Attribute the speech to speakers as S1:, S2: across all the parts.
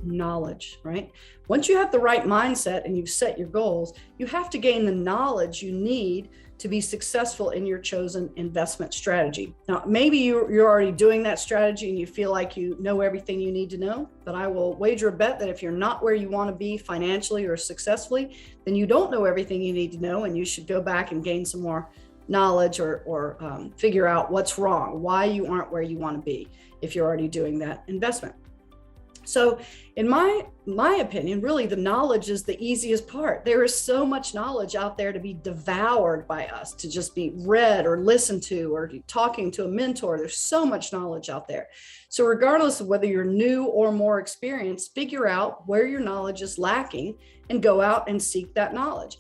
S1: knowledge, right? Once you have the right mindset and you've set your goals, you have to gain the knowledge you need to be successful in your chosen investment strategy. Now, maybe you're already doing that strategy and you feel like you know everything you need to know, but I will wager a bet that if you're not where you want to be financially or successfully, then you don't know everything you need to know, and you should go back and gain some more knowledge or figure out what's wrong, why you aren't where you want to be if you're already doing that investment. So in my opinion, really the knowledge is the easiest part. There is so much knowledge out there to be devoured by us, to just be read or listened to, or talking to a mentor. There's so much knowledge out there. So regardless of whether you're new or more experienced, figure out where your knowledge is lacking and go out and seek that knowledge.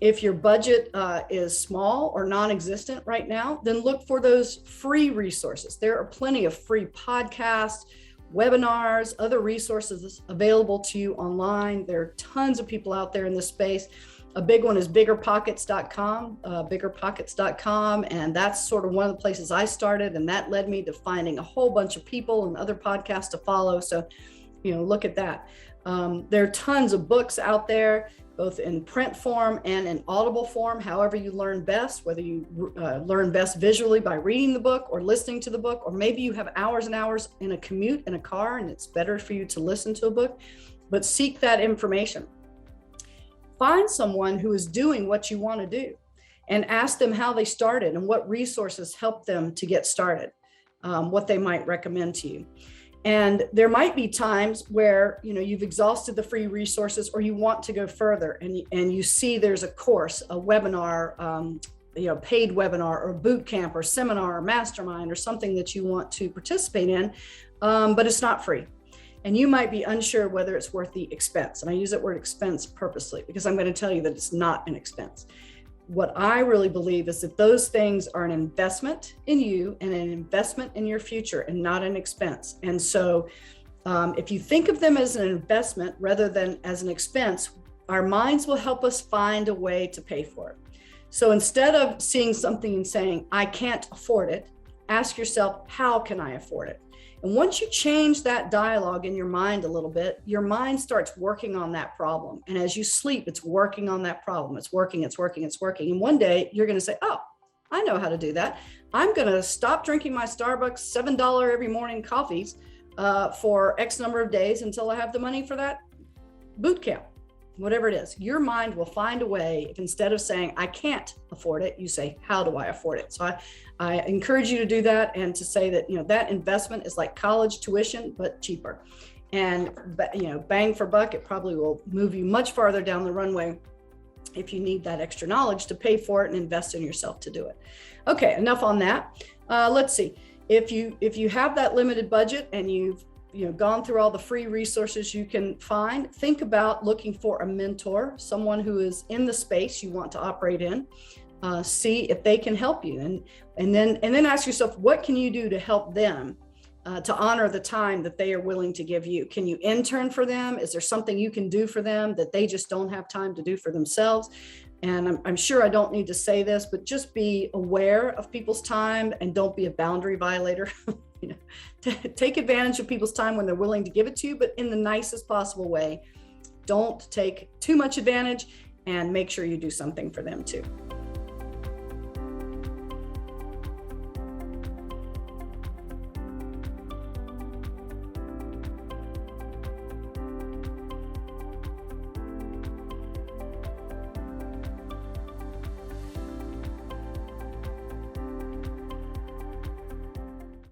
S1: If your budget is small or non-existent right now, then look for those free resources. There are plenty of free podcasts, webinars, other resources available to you online. There are tons of people out there in this space. A big one is biggerpockets.com, and that's sort of one of the places I started, and that led me to finding a whole bunch of people and other podcasts to follow. So, look at that. There are tons of books out there, both in print form and in audible form, however you learn best, whether you learn best visually by reading the book or listening to the book, or maybe you have hours and hours in a commute in a car and it's better for you to listen to a book, but seek that information. Find someone who is doing what you want to do and ask them how they started and what resources helped them to get started, what they might recommend to you. And there might be times where, you've exhausted the free resources or you want to go further and you see there's a course, a webinar, paid webinar or boot camp or seminar or mastermind or something that you want to participate in, but it's not free. And you might be unsure whether it's worth the expense. And I use that word expense purposely because I'm going to tell you that it's not an expense. What I really believe is that those things are an investment in you and an investment in your future and not an expense. And so if you think of them as an investment rather than as an expense, our minds will help us find a way to pay for it. So instead of seeing something and saying, I can't afford it, ask yourself, how can I afford it? And once you change that dialogue in your mind a little bit, your mind starts working on that problem. And as you sleep, it's working on that problem. It's working. And one day you're going to say, oh, I know how to do that. I'm going to stop drinking my Starbucks $7 every morning coffees for X number of days until I have the money for that boot camp. Whatever it is, your mind will find a way. If instead of saying, I can't afford it, you say, how do I afford it? So I encourage you to do that and to say that, that investment is like college tuition, but cheaper. And, bang for buck, it probably will move you much farther down the runway if you need that extra knowledge to pay for it and invest in yourself to do it. Okay, enough on that. Let's see. If you have that limited budget and you've gone through all the free resources you can find, think about looking for a mentor, someone who is in the space you want to operate in. See if they can help you, and then ask yourself, what can you do to help them to honor the time that they are willing to give you? Can you intern for them? Is there something you can do for them that they just don't have time to do for themselves? And I'm sure I don't need to say this, but just be aware of people's time and don't be a boundary violator. Take advantage of people's time when they're willing to give it to you, but in the nicest possible way. Don't take too much advantage, and make sure you do something for them too.